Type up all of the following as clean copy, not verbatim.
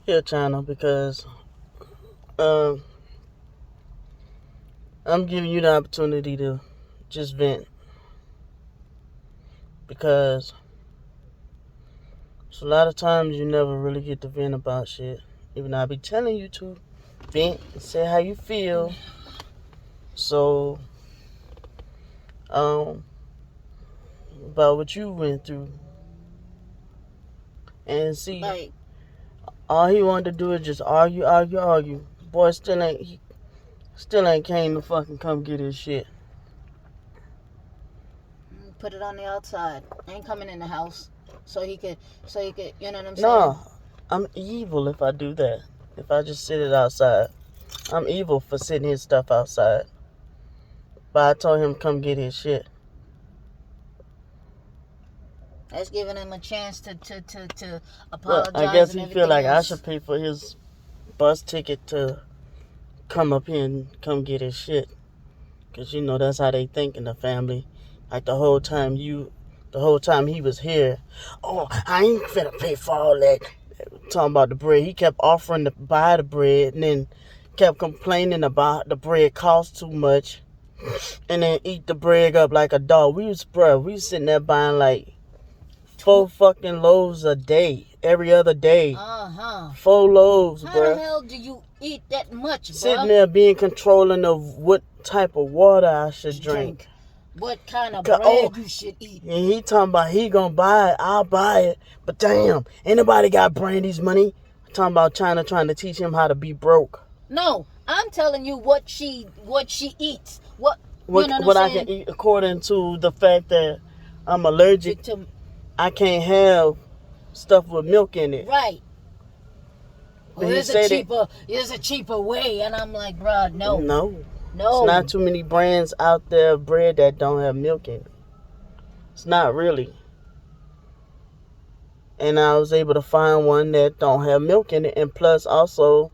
here, China, because um, I'm giving you the opportunity to just vent. Because so a lot of times you never really get to vent about shit. Even though I be telling you to vent and say how you feel. So, um, about what you went through. And see, Like, all he wanted to do is just argue. Boy still ain't came to fucking come get his shit. put it on the outside. Ain't coming in the house. So he could, you know what I'm saying? No, I'm evil if I do that. If I just sit it outside. I'm evil for sitting his stuff outside. But I told him to come get his shit. That's giving him a chance to Well, apologize I guess and he everything feel like I else. should pay for his bus ticket to come up here and come get his shit. Because, that's how they think in the family. Like the whole time he was here, oh, I ain't finna pay for all that. Talking about the bread. He kept offering to buy the bread and then kept complaining about the bread cost too much. And then eat the bread up like a dog. We was sitting there buying like 4 fucking loaves a day. Every other day. 4 loaves, How bruh. the hell do you eat that much, bruh? Sitting there being controlling of what type of water I should drink. What kind of bread you should eat. And he talking about he gonna buy it, I'll buy it. But damn, ain't nobody got Brandy's money. Talking about China trying to teach him how to be broke. No, I'm telling you what she eats. What I can eat according to the fact that I'm allergic to. I can't have stuff with milk in it. Right. Well, there's a cheaper way, and I'm like, bruh, no. No. It's not too many brands out there of bread that don't have milk in it. It's not really. And I was able to find one that don't have milk in it. And plus, also,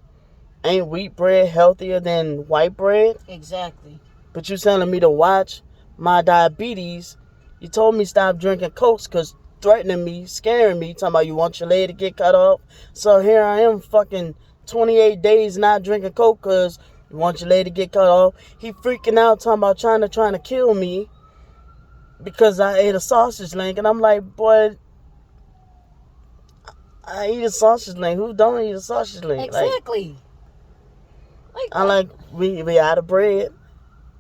ain't wheat bread healthier than white bread? Exactly. But you telling me to watch my diabetes. You told me stop drinking Cokes because threatening me, scaring me, talking about you want your leg to get cut off. So here I am fucking 28 days not drinking Coke because you want your leg to get cut off. He freaking out talking about trying to kill me because I ate a sausage link. And I'm like, boy, I eat a sausage link. Who don't eat a sausage link? Exactly. We out of bread.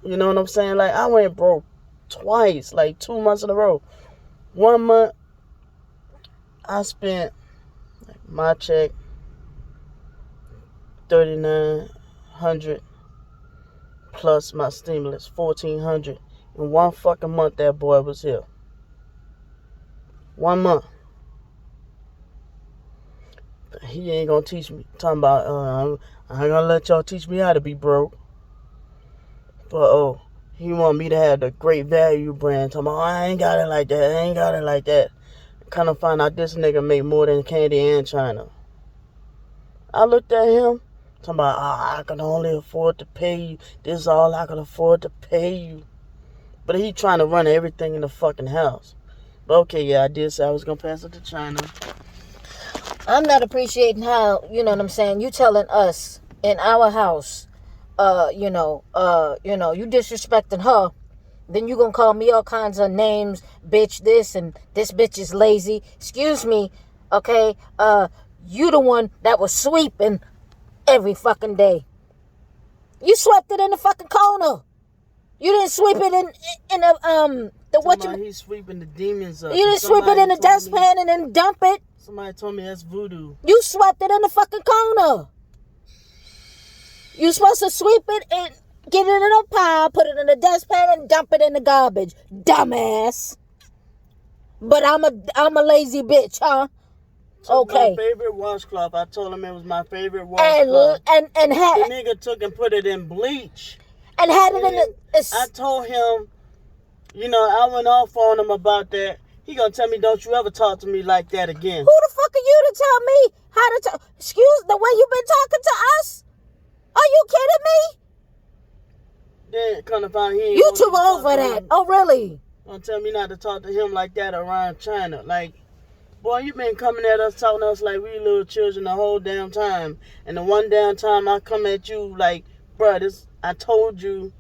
You know what I'm saying? Like, I went broke twice, like 2 months in a row. 1 month, I spent my check $3,900 plus my stimulus $1,400. In 1 fucking month, that boy was here. 1 month. He ain't gonna teach me. Talking about, I ain't gonna let y'all teach me how to be broke. But he want me to have the Great Value brand. Talking about, I ain't got it like that. Kind of find out this nigga make more than Candy and China. I looked at him, talking about, I can only afford to pay you. This is all I can afford to pay you. But he trying to run everything in the fucking house. But okay, yeah, I did say I was gonna pass it to China. I'm not appreciating how, you know what I'm saying, you telling us in our house, you disrespecting her, then you gonna call me all kinds of names, bitch this, and this bitch is lazy. Excuse me, okay? You the one that was sweeping every fucking day. You swept it in the fucking corner. You didn't sweep it in He's sweeping the demons up. You didn't sweep it in the dustpan and then dump it. Somebody told me that's voodoo. You swept it in the fucking corner. You supposed to sweep it and get it in a pile, put it in the dustpan, and dump it in the garbage, dumbass. But I'm a lazy bitch, huh? Okay. My favorite washcloth. I told him it was my favorite washcloth. And had the nigga took and put it in bleach. And had it in the. I told him, I went off on him about that. He gonna tell me, don't you ever talk to me like that again. Who the fuck are you to tell me how to talk? Excuse the way you been talking to us? Are you kidding me? Then kind of find he ain't you too old for that. Oh really? Don't tell me not to talk to him like that around China. Like, Boy, you been coming at us, talking to us like we little children the whole damn time. And the one damn time I come at you like, bruh, this, I told you,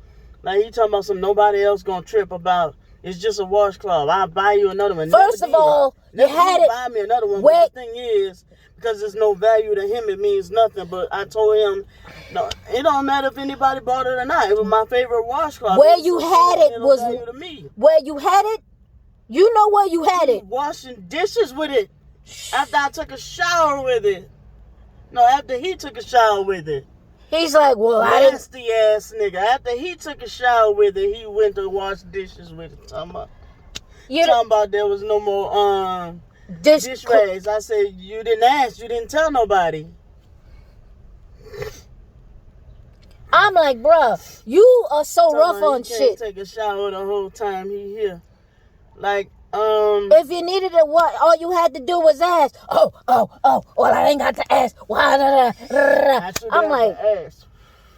like, he talking about some nobody else gonna trip about, it's just a washcloth. I'll buy you another one. First of all, you had it. Buy me another one. Wait. But the thing is, because there's no value to him, it means nothing. But I told him, no, it don't matter if anybody bought it or not. It was my favorite washcloth. Where you had it was value to me. Where you had it. You know where you had it. Washing dishes with it after I took a shower with it. No, after he took a shower with it. He's like, well, I didn't. Nasty ass nigga. After he took a shower with it, he went to wash dishes with it. Talking about there was no more dish rags. I said, you didn't ask, you didn't tell nobody. I'm like, bruh, you are so rough on shit. Take a shower the whole time he here. Like, if you needed it, what? All you had to do was ask. Oh, well, I ain't got to ask. I'm like,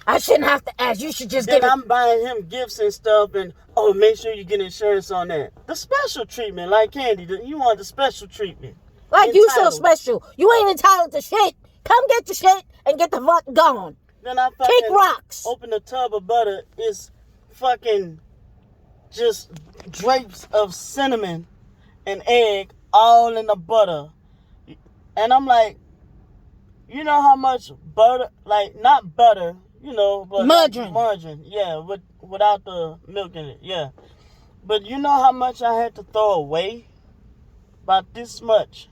I shouldn't have to ask. You should just then give it. I'm buying him gifts and stuff, and make sure you get insurance on that. The special treatment, like Candy, you want the special treatment. Like entitled. You so special. You ain't entitled to shit. Come get your shit and get the fuck gone. Then I Take rocks. Open the tub of butter. It's fucking just drapes of cinnamon and egg all in the butter. And I'm like, you know how much butter, like not butter, you know, but margarine. Like margarine, yeah, without the milk in it, yeah. But you know how much I had to throw away? About this much.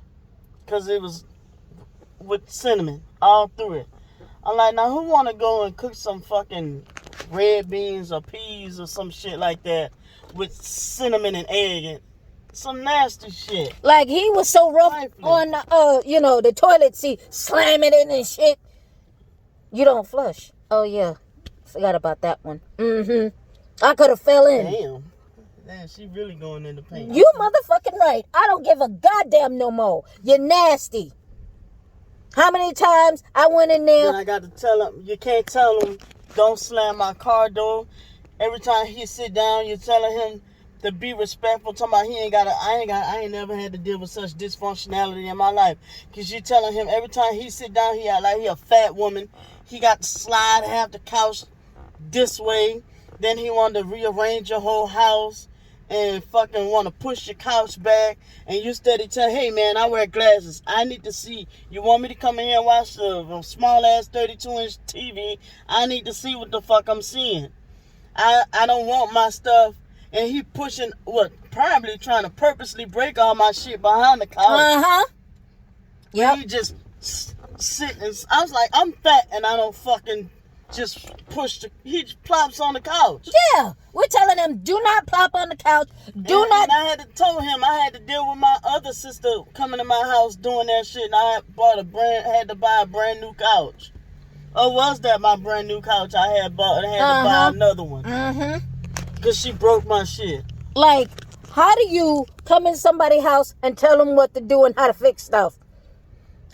Because it was with cinnamon all through it. I'm like, now who want to go and cook some fucking red beans or peas or some shit like that with cinnamon and egg and some nasty shit. Like he was so rough on the the toilet seat, slamming it and shit. You don't flush. Oh yeah, forgot about that one. I could have fell in. Damn, she really going in the paint. You motherfucking right. I don't give a goddamn no more. You're nasty. How many times I went in there? Then I got to tell him, you can't tell him, don't slam my car door. Every time he sit down, you're telling him to be respectful. Talking about I ain't never had to deal with such dysfunctionality in my life. Cause you telling him every time he sit down, he act like he a fat woman. He got to slide half the couch this way. Then he wanted to rearrange your whole house and fucking want to push your couch back. And you steady tell, hey man, I wear glasses. I need to see. You want me to come in here and watch the small ass 32-inch TV? I need to see what the fuck I'm seeing. I don't want my stuff. And he pushing, probably trying to purposely break all my shit behind the couch. Yeah. He just sitting. I was like, I'm fat and I don't fucking just he just plops on the couch. Yeah. We're telling him, do not plop on the couch. And I had to tell him, I had to deal with my other sister coming to my house doing that shit. And I had to buy a brand new couch. Or was that my brand new couch I had bought and had to buy another one? Because she broke my shit. Like, how do you come in somebody's house and tell them what to do and how to fix stuff?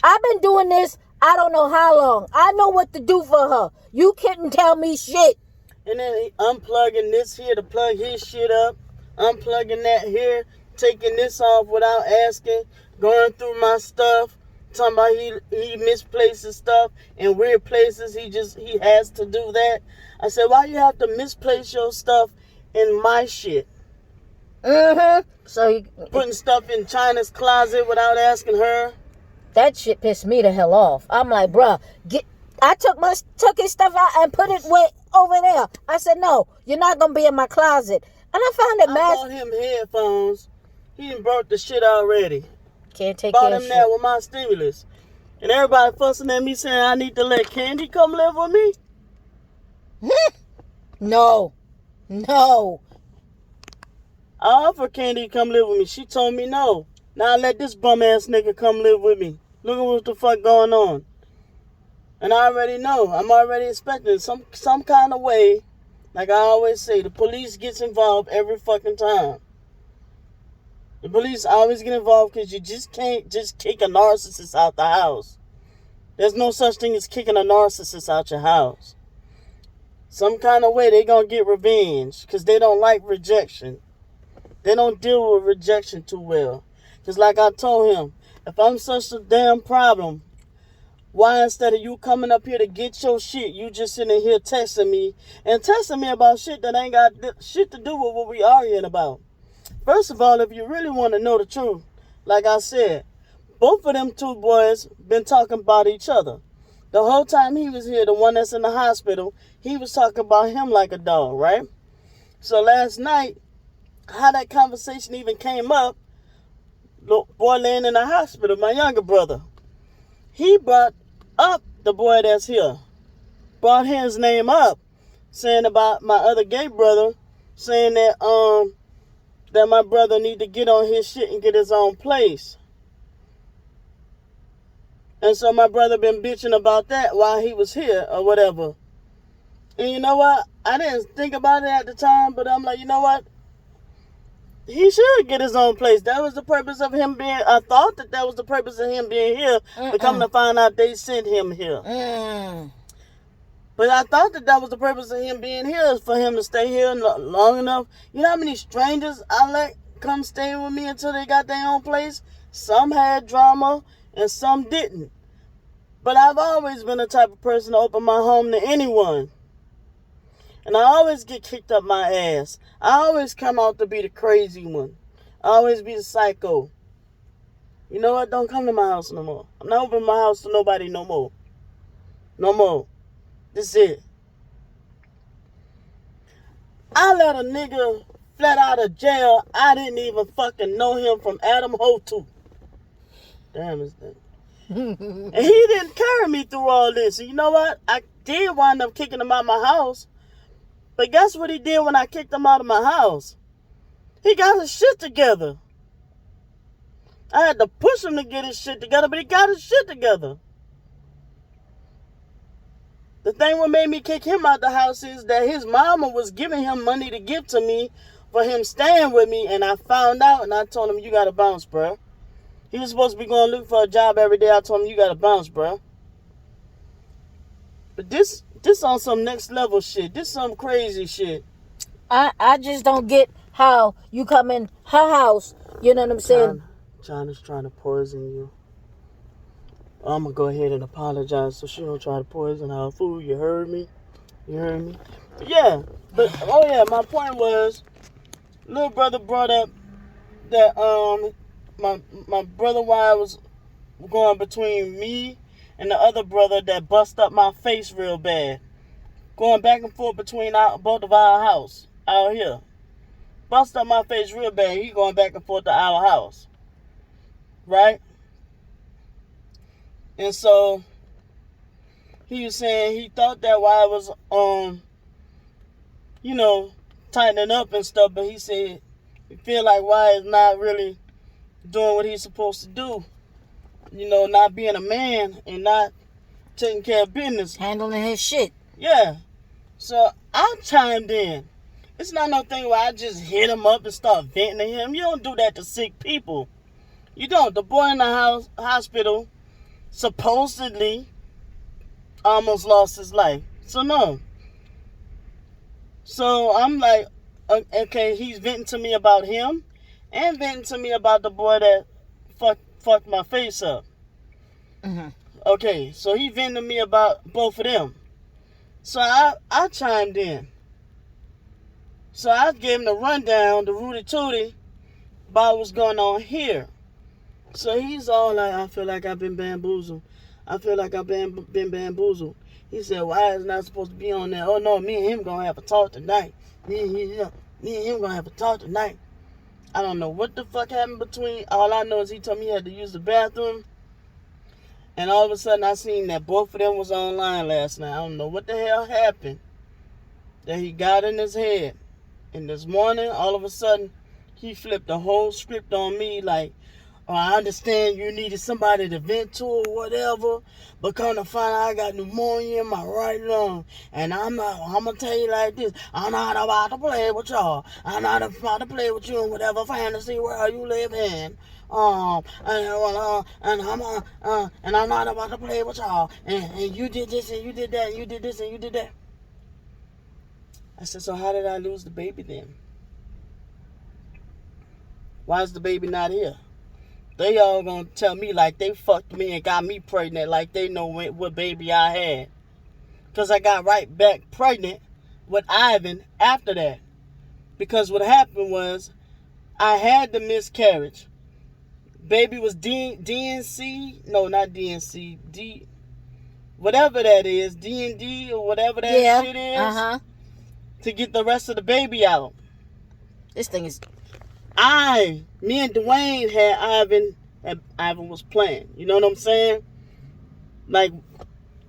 I've been doing this, I don't know how long. I know what to do for her. You couldn't tell me shit. And then he unplugging this here to plug his shit up. Unplugging that here. Taking this off without asking. Going through my stuff. Talking about he misplaces stuff in weird places. He has to do that. I said, why you have to misplace your stuff in my shit? So putting stuff in China's closet without asking her. That shit pissed me the hell off. I'm like, bruh, I took his stuff out and put it way over there. I said, no, you're not gonna be in my closet. And I found it I bought him headphones. He done broke the shit already. Can't take bought care of him shit. that with my stimulus. And everybody fussing at me saying I need to let Candy come live with me. No. I offered Candy to come live with me. She told me no. Now I let this bum ass nigga come live with me. Look at what the fuck going on. And I already know. I'm already expecting some kind of way. Like I always say, the police gets involved every fucking time. The police always get involved because you just can't just kick a narcissist out the house. There's no such thing as kicking a narcissist out your house. Some kind of way they gonna get revenge because they don't like rejection. They don't deal with rejection too well. Because like I told him, If I'm such a damn problem, why instead of you coming up here to get your shit, you just sitting here texting me and texting me about shit that ain't got shit to do with what we arguing about? First of all, if you really want to know the truth, like I said, both of them two boys been talking about each other. The whole time he was here, the one that's in the hospital, he was talking about him like a dog, right? So last night, how that conversation even came up, the boy laying in the hospital, my younger brother, he brought up the boy that's here, brought his name up, saying about my other gay brother, saying that my brother need to get on his shit and get his own place. And so my brother been bitching about that while he was here or whatever. And you know what? I didn't think about it at the time, but I'm like, you know what? He should get his own place. That was the purpose of him being, I thought that was the purpose of him being here. But come to find out they sent him here. But I thought that was the purpose of him being here, is for him to stay here long enough. You know how many strangers I let come stay with me until they got their own place? Some had drama and some didn't. But I've always been the type of person to open my home to anyone. And I always get kicked up my ass. I always come out to be the crazy one. I always be the psycho. You know what? Don't come to my house no more. I'm not opening my house to nobody no more. No more. This is it. I let a nigga flat out of jail. I didn't even fucking know him from Adam Hotu. Damn, it's that. And he didn't carry me through all this. And you know what? I did wind up kicking him out of my house. But guess what he did when I kicked him out of my house? He got his shit together. I had to push him to get his shit together, but he got his shit together. The thing what made me kick him out the house is that his mama was giving him money to give to me for him staying with me, and I found out, and I told him, you gotta bounce, bro. He was supposed to be going to look for a job every day. I told him, you gotta bounce, bro. But this on some next level shit. This some crazy shit. I just don't get how you come in her house, you know what I'm saying? China's trying to poison you. I'm going to go ahead and apologize so she don't try to poison our food. You heard me? You heard me? But yeah. My point was, little brother brought up that my brother wife was going between me and the other brother that bust up my face real bad. Going back and forth between both of our house out here. Bust up my face real bad. He going back and forth to our house. Right? And so he was saying he thought that while I was tightening up and stuff, but he said he feel like why is not really doing what he's supposed to do. You know, not being a man and not taking care of business. Handling his shit. Yeah. So I chimed in. It's not no thing where I just hit him up and start venting to him. You don't do that to sick people. You don't. The boy in the hospital supposedly almost lost his life. So no. So I'm like, okay, he's venting to me about him and venting to me about the boy that fucked my face up. Mm-hmm. Okay, so he venting to me about both of them. So I chimed in. So I gave him the rundown, the Rudy Tooty, about what's going on here. So he's all like, I feel like I've been bamboozled. I feel like I've been bamboozled. He said, why is not supposed to be on there? Oh no, me and him gonna have a talk tonight. Me and him gonna have a talk tonight. I don't know what the fuck happened between. All I know is he told me he had to use the bathroom. And all of a sudden I seen that both of them was online last night. I don't know what the hell happened that he got in his head. And this morning, all of a sudden, he flipped the whole script on me like, oh, I understand you needed somebody to vent to or whatever, but come to find out I got pneumonia in my right lung. And I'm going to tell you like this. I'm not about to play with y'all. I'm not about to play with you in whatever fantasy world you live in. And I'm not about to play with y'all. And you did this and you did that and you did this and you did that. I said, so how did I lose the baby then? Why is the baby not here? They all gonna tell me like they fucked me and got me pregnant, like they know what baby I had. Because I got right back pregnant with Ivan after that. Because what happened was, I had the miscarriage. Baby was DNC. No, not DNC. Whatever that is. D&D or whatever that shit is. Uh-huh. To get the rest of the baby out. This thing is... Me and Dwayne had Ivan, and Ivan was playing. You know what I'm saying? Like,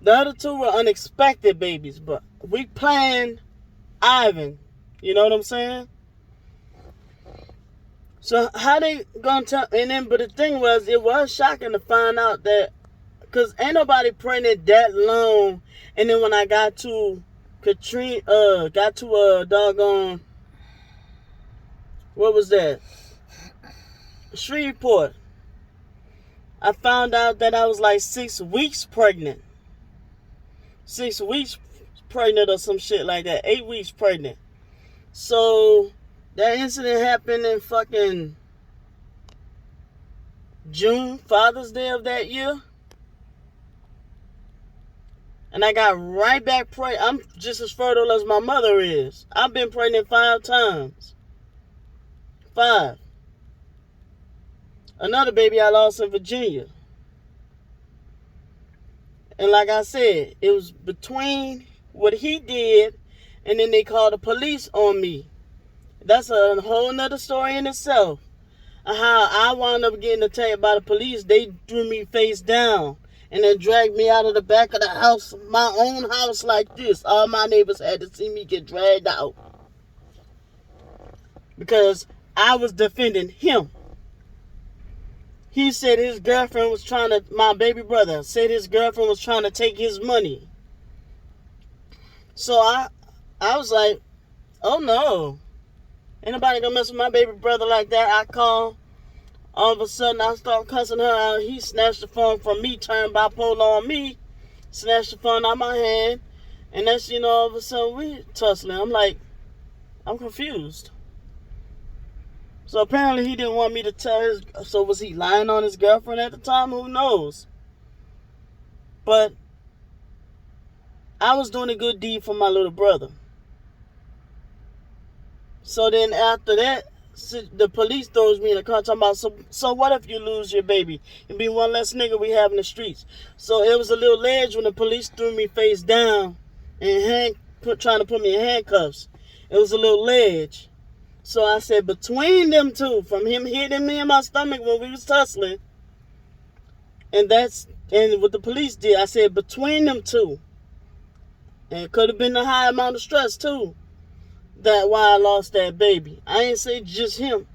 the other two were unexpected babies, but we planned Ivan. You know what I'm saying? So how they gonna tell? And then, but the thing was, it was shocking to find out that, cause ain't nobody pregnant that long. And then when I got to doggone, what was that? Shreveport. I found out that I was like 6 weeks pregnant. 6 weeks pregnant or some shit like that. 8 weeks pregnant. So that incident happened in fucking June, Father's Day of that year. And I got right back pregnant. I'm just as fertile as my mother is. I've been pregnant 5 times. 5. Another baby I lost in Virginia. And like I said, it was between what he did and then they called the police on me. That's a whole nother story in itself. How I wound up getting attacked by the police. They threw me face down and then dragged me out of the back of the house, my own house like this. All my neighbors had to see me get dragged out. Because I was defending him. He said his girlfriend was my baby brother said his girlfriend was trying to take his money. So I was like, oh no. Ain't nobody gonna mess with my baby brother like that. I call. All of a sudden I start cussing her out. He snatched the phone from me, turned bipolar on me, snatched the phone out of my hand. And that's, all of a sudden we tussling. I'm like, I'm confused. So apparently he didn't want me to tell so was he lying on his girlfriend at the time? Who knows? But I was doing a good deed for my little brother. So then after that, the police throws me in the car talking about, so what if you lose your baby? It'd be one less nigga we have in the streets. So it was a little ledge when the police threw me face down and trying to put me in handcuffs. It was a little ledge. So I said, between them two, from him hitting me in my stomach when we was tussling, and what the police did, I said, between them two, and it could have been a high amount of stress too, that why I lost that baby. I ain't say just him.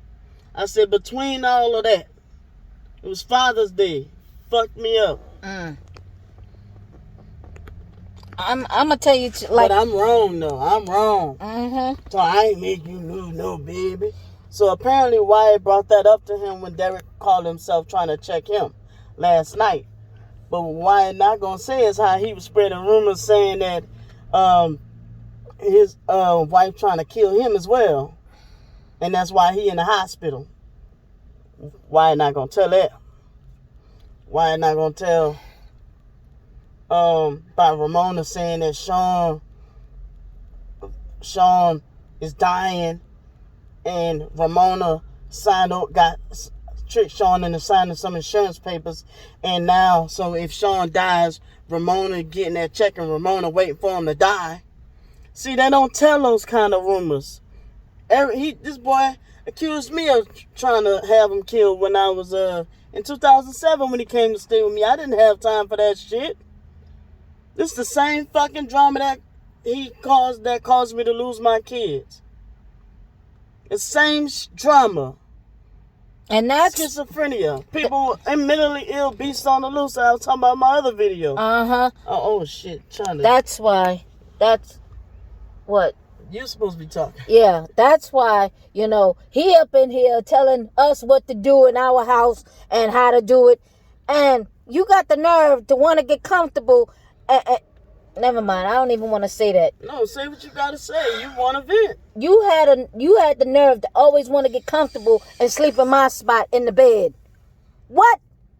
I said between all of that, it was Father's Day, fucked me up. I'm gonna tell you, but I'm wrong though. I'm wrong. Mm-hmm. So I ain't make you lose no baby. So apparently Wyatt brought that up to him when Derek called himself trying to check him last night. But what Wyatt not gonna say is how he was spreading rumors saying that his wife trying to kill him as well, and that's why he in the hospital. Wyatt not gonna tell that. Wyatt not gonna tell. By Ramona saying that Sean is dying, and Ramona tricked Sean into signing some insurance papers, and now, so if Sean dies, Ramona getting that check and Ramona waiting for him to die. See, they don't tell those kind of rumors. This boy accused me of trying to have him killed when I was in 2007 when he came to stay with me. I didn't have time for that shit. This is the same fucking drama that caused me to lose my kids. The same drama. And that's schizophrenia. People and mentally ill beasts on the loose. I was talking about my other video. Oh shit. That's why. That's what? You're supposed to be talking. Yeah, that's why, he up in here telling us what to do in our house and how to do it. And you got the nerve to want to get comfortable. Never mind. I don't even want to say that. No, say what you gotta say. You want to vent. You had the nerve to always want to get comfortable and sleep in my spot in the bed. What?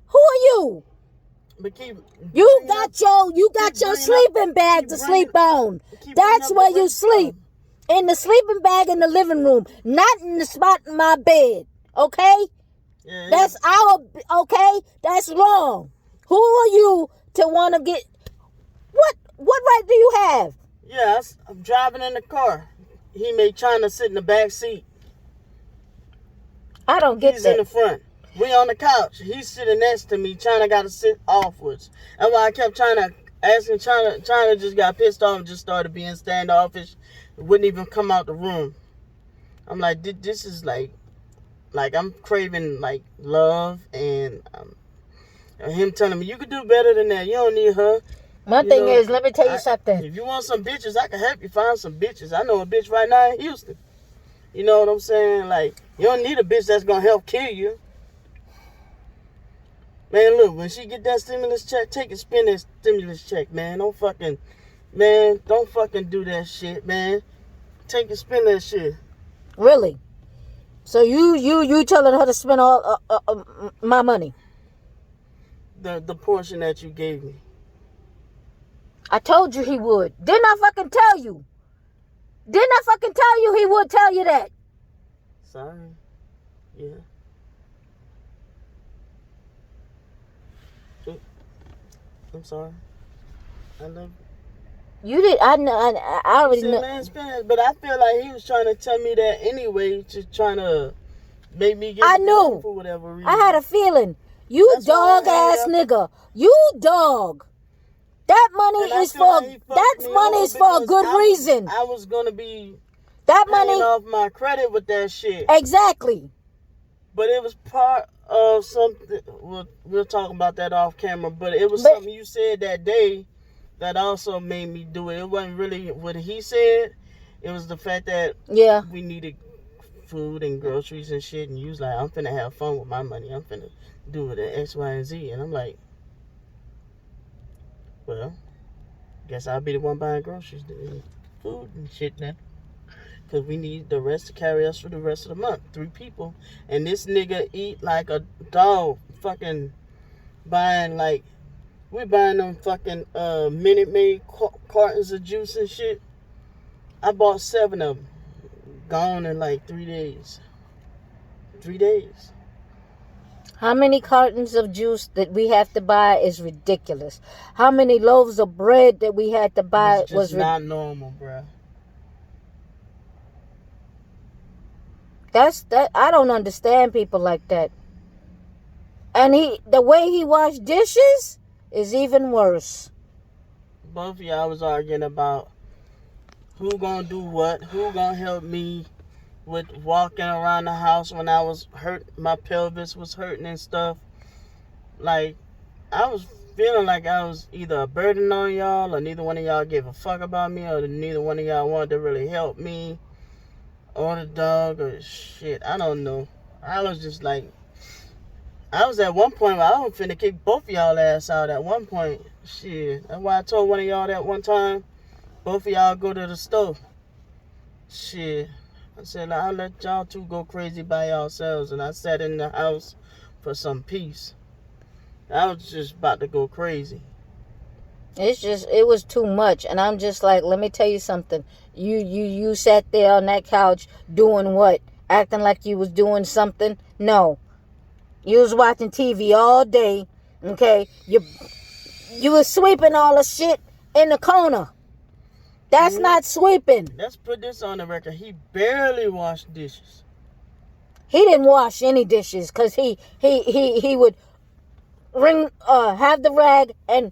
Who are you? But keep You bringing got up- your sleeping bag to sleep on. keep That's bringing where up the you rape sleep. stuff. In the sleeping bag in the living room, not in the spot in my bed. Okay? Yeah, That's okay? That's wrong. Who are you to want to get what right do you have? yes. I'm driving in the car. He may trying to sit in the back seat. I don't get He's that. in the front. We on the couch. He's sitting next to me. China got to sit offwards. That's why I kept trying to ask him. China just got pissed off and just started being standoffish. Wouldn't even come out the room. I'm like, this is like I'm craving like love and him telling me you could do better than that. You don't need her. My thing is, let me tell you something. If you want some bitches, I can help you find some bitches. I know a bitch right now in Houston. You know what I'm saying? Like, you don't need a bitch that's gonna help kill you. Man, look, when she get that stimulus check, take and spend that stimulus check, man. Don't fucking do that shit, man. Take and spend that shit. Really? So you telling her to spend all my money? The portion that you gave me. I told you he would. Didn't I fucking tell you? Didn't I fucking tell you he would tell you that? Sorry. Yeah. I'm sorry. I love you. You did. I already Said, know. man, spend it. But I feel like he was trying to tell me that anyway, just trying to make me get I it knew. for whatever reason. I had a feeling. You That's why dog I ass hate nigga. You dog. That money And I is feel for like he fucked that me money over is for a because good reason. I was gonna be That paying money off my credit with that shit. exactly. But it was part of something. We'll talk about that off camera. But it was something you said that day that also made me do it. It wasn't really what he said. It was the fact that we needed food and groceries and shit. And you was like, I'm finna have fun with my money. I'm finna do it at X, Y, and Z. And I'm like, well, guess I'll be the one buying groceries and food and shit now. Because we need the rest to carry us for the rest of the month. 3 people. And this nigga eat like a dog. Fucking buying like, we buying them fucking Minute Maid cartons of juice and shit. I bought 7 of them. Gone in like 3 days. 3 days. How many cartons of juice that we have to buy is ridiculous. How many loaves of bread that we had to buy It's just not normal, bruh. That I don't understand people like that. And the way he washed dishes is even worse. Both of y'all was arguing about who gonna do what, who gonna help me with walking around the house when I was hurt, my pelvis was hurting and stuff. Like, I was feeling like I was either a burden on y'all, or neither one of y'all gave a fuck about me, or neither one of y'all wanted to really help me, or the dog, or shit. I don't know. I was just like, I was at one point where I was finna kick both of y'all ass out at one point. Shit. That's why I told one of y'all that one time, both of y'all go to the store. Shit. I said, I'll let y'all two go crazy by yourselves. And I sat in the house for some peace. I was just about to go crazy. It was too much. And I'm just like, let me tell you something. You sat there on that couch doing what? Acting like you was doing something? No. You was watching TV all day. Okay? You was sweeping all the shit in the corner. That's not sweeping. Let's put this on the record. He barely washed dishes. He didn't wash any dishes because he would have the rag and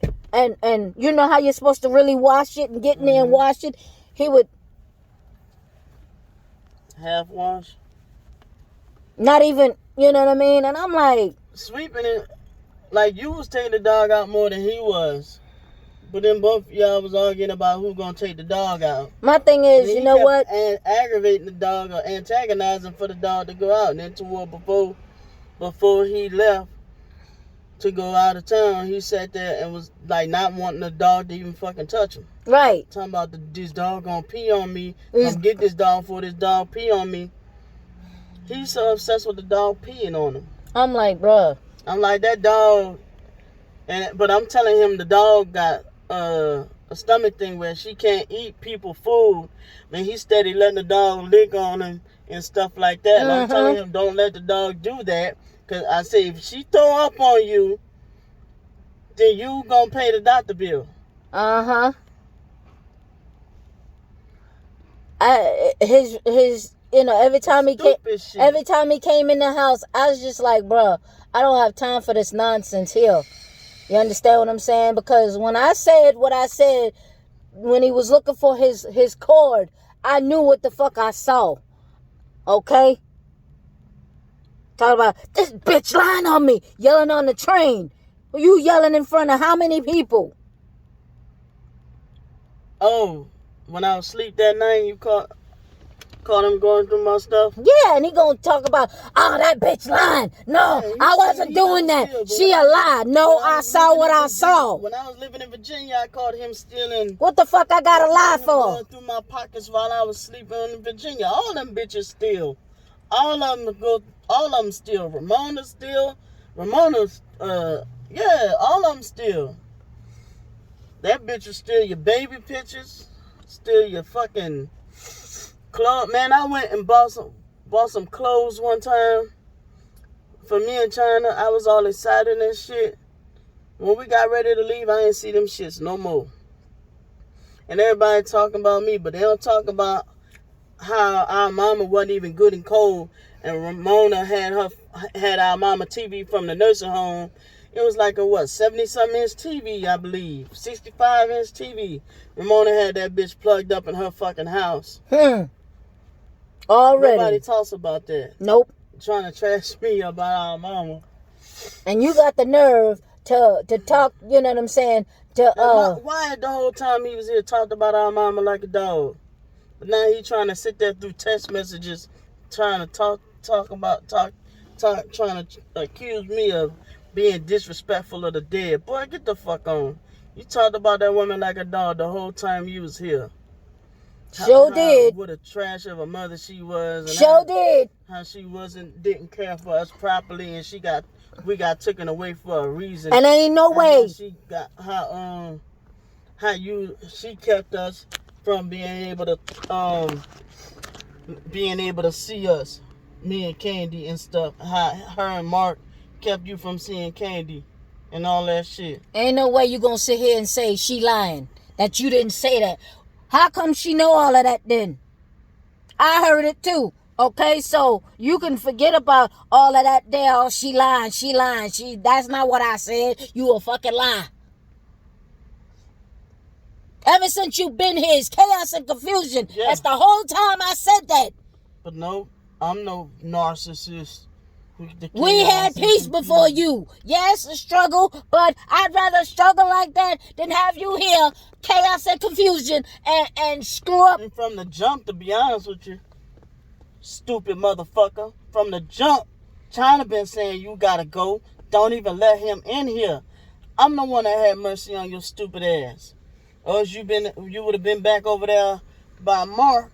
you know how you're supposed to really wash it and get in there and wash it. He would half wash. Not even, you know what I mean? And I'm like, sweeping it like you was taking the dog out more than he was. But then both of y'all was arguing about who gonna take the dog out. My thing is, you know what? And aggravating the dog or antagonizing for the dog to go out. And then before he left to go out of town, he sat there and was like not wanting the dog to even fucking touch him. Right. Talking about this dog gonna pee on me. Come get this dog before this dog pee on me. He's so obsessed with the dog peeing on him. I'm like, bruh. I'm like, that dog, but I'm telling him the dog got a stomach thing where she can't eat people food. Man, he steady letting the dog lick on him and stuff like that. And I'm telling him, don't let the dog do that. Because I say, if she throw up on you, then you gonna pay the doctor bill. His every time he came in the house, I was just like, bro, I don't have time for this nonsense here. You understand what I'm saying? Because when I said what I said, when he was looking for his cord, I knew what the fuck I saw. Okay? Talking about, this bitch lying on me, yelling on the train. You yelling in front of how many people? Oh, when I was asleep that night, you caught him going through my stuff? Yeah, and he gonna talk about, oh, that bitch lying. No, yeah, I wasn't doing that. She a lie. No, I saw what I saw. When I was living in Virginia, I caught him stealing. What the fuck I gotta lie for? Going through my pockets while I was sleeping in Virginia. All them bitches steal. All of them steal. Ramona steal. Yeah, all of them steal. That bitch will steal your baby pictures, steal your fucking clothes. Man, I went and bought some clothes one time for me in China. I was all excited and shit. When we got ready to leave, I ain't see them shits no more. And everybody talking about me, but they don't talk about how our mama wasn't even good and cold. And Ramona had our mama TV from the nursing home. It was like a 70-something inch TV, I believe. 65-inch TV. Ramona had that bitch plugged up in her fucking house. Already. Nobody talks about that. Nope. Trying to trash me about our mama. And you got the nerve to talk, you know what I'm saying? Why the whole time he was here talked about our mama like a dog? But now he trying to sit there through text messages, trying to trying to accuse me of being disrespectful of the dead. Boy, get the fuck on. You talked about that woman like a dog the whole time you was here. Sure did. What a trash of a mother she was. And sure did. How she didn't care for us properly, and we got taken away for a reason. And ain't no way. She got she kept us from being able to see us, me and Candy and stuff. How her and Mark kept you from seeing Candy and all that shit. Ain't no way you gonna sit here and say she lying, that you didn't say that. How come she know all of that then? I heard it too. Okay, so you can forget about all of that there. Oh, she lying. That's not what I said. You a fucking lie. Ever since you been here, it's chaos and confusion. Yeah. That's the whole time I said that. But no, I'm no narcissist. We had peace before you. Yes, a struggle, but I'd rather struggle like that than have you here, chaos and confusion, and screw up. And from the jump, to be honest with you, stupid motherfucker, from the jump, China been saying you gotta go. Don't even let him in here. I'm the one that had mercy on your stupid ass. Or else you would have been back over there by Mark.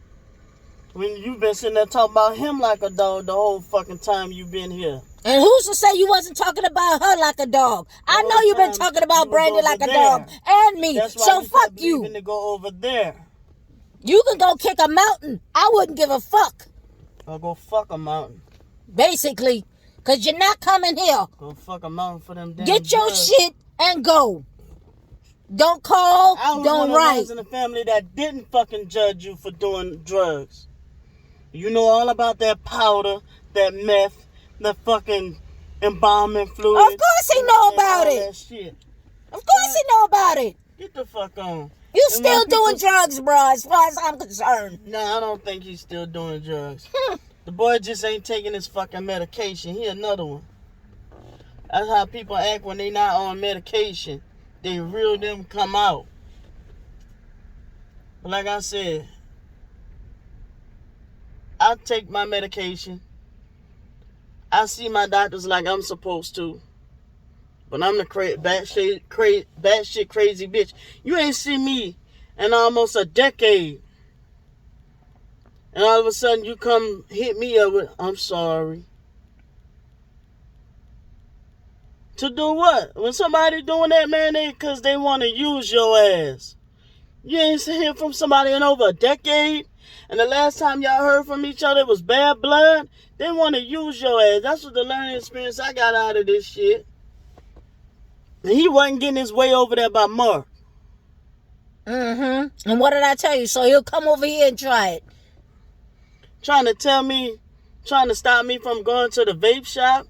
When you've been sitting there talking about him like a dog the whole fucking time you've been here. And who's to say you wasn't talking about her like a dog? I know you've been talking about Brandy like a dog. And me. That's why so fuck you. To go over there. You can go kick a mountain. I wouldn't give a fuck. Or go fuck a mountain. Basically. Because you're not coming here. Go fuck a mountain for them damn Get your shit and go. Don't call. Don't write. I was in a family that didn't fucking judge you for doing drugs. You know all about that powder, that meth, the fucking embalming fluid. Of course he know about it. That shit. Of course he know about it. Get the fuck on. You still doing drugs, bro, as far as I'm concerned. No, I don't think he's still doing drugs. The boy just ain't taking his fucking medication. He another one. That's how people act when they not on medication. They real them come out. But like I said, I take my medication. I see my doctors like I'm supposed to. But I'm the batshit crazy bitch. You ain't seen me in almost a decade. And all of a sudden you come hit me up with, I'm sorry. To do what? When somebody doing that, man, because they want to use your ass. You ain't hear from somebody in over a decade, and the last time y'all heard from each other was bad blood. They want to use your ass. That's what the learning experience I got out of this shit. And he wasn't getting his way over there by Mark. And what did I tell you? So he'll come over here and try it. Trying to stop me from going to the vape shop.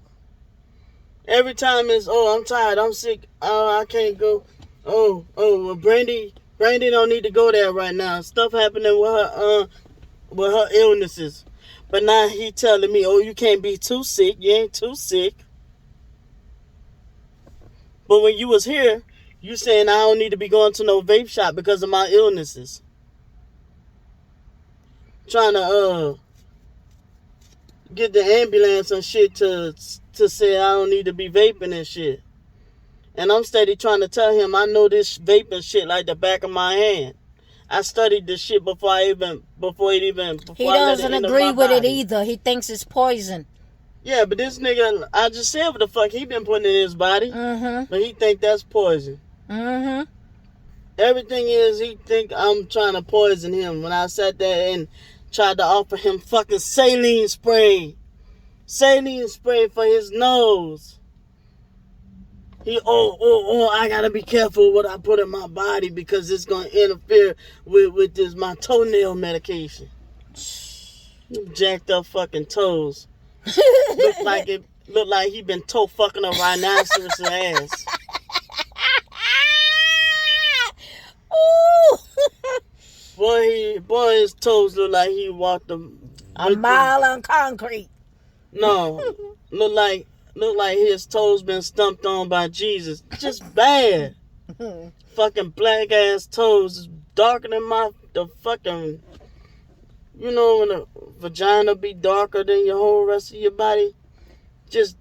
Every time it's, oh, I'm tired, I'm sick, oh, I can't go. Oh, well, Brandy don't need to go there right now. Stuff happening with her illnesses. But now he telling me, oh, you can't be too sick. You ain't too sick. But when you was here, you saying I don't need to be going to no vape shop because of my illnesses. Trying to get the ambulance and shit to say I don't need to be vaping and shit. And I'm steady trying to tell him I know this vaping shit like the back of my hand. I studied this shit before I He doesn't agree with it either. He thinks it's poison. Yeah, but this nigga, I just said what the fuck he been putting in his body. But he think that's poison. Everything is, he think I'm trying to poison him. When I sat there and tried to offer him fucking saline spray. Saline spray for his nose. He, I gotta be careful what I put in my body because it's gonna interfere with this, my toenail medication. Jacked up fucking toes. Look like he been toe fucking a rhinoceros ass. Boy, his toes look like he walked a mile on concrete. No, look like his toes been stumped on by Jesus. Just bad. Fucking black ass toes, darker than the fucking. You know when the vagina be darker than your whole rest of your body? Just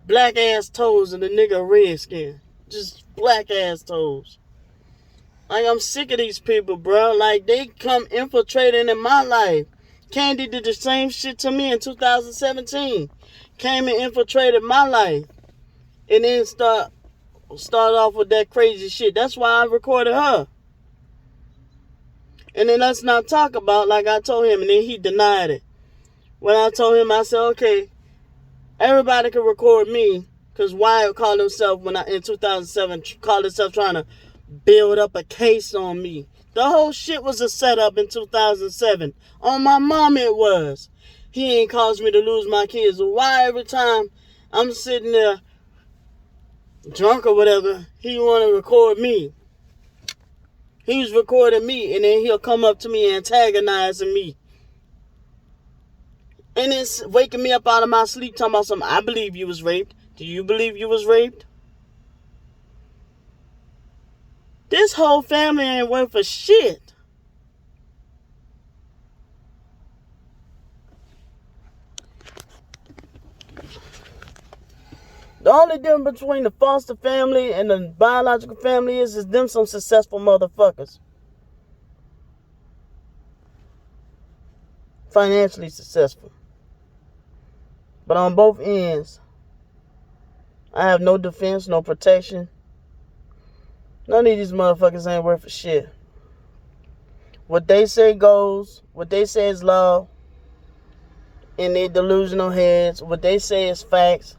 black ass toes and the nigga red skin. Just black ass toes. Like, I'm sick of these people, bro. Like, they come infiltrating in my life. Candy did the same shit to me in 2017. Came and infiltrated my life. And then start off with that crazy shit. That's why I recorded her. And then let's not talk about, like I told him, and then he denied it. When I told him, I said, okay, everybody can record me, because Wyatt called himself, in 2007, called himself trying to build up a case on me. The whole shit was a setup in 2007. On my mom it was. He ain't caused me to lose my kids. Why every time I'm sitting there drunk or whatever, he want to record me? He was recording me, and then he'll come up to me antagonizing me. And it's waking me up out of my sleep talking about something. I believe you was raped. Do you believe you was raped? This whole family ain't worth a shit. The only difference between the foster family and the biological family is them some successful motherfuckers. Financially successful. But on both ends, I have no defense, no protection. None of these motherfuckers ain't worth a shit. What they say goes. What they say is law. In their delusional heads. What they say is facts.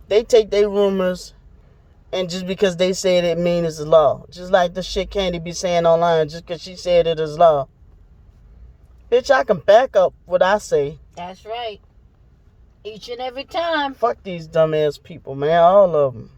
They take their rumors, and just because they say it mean it's law. Just like the shit Candy be saying online, just because she said it is law. Bitch, I can back up what I say. That's right. Each and every time. Fuck these dumbass people, man. All of them.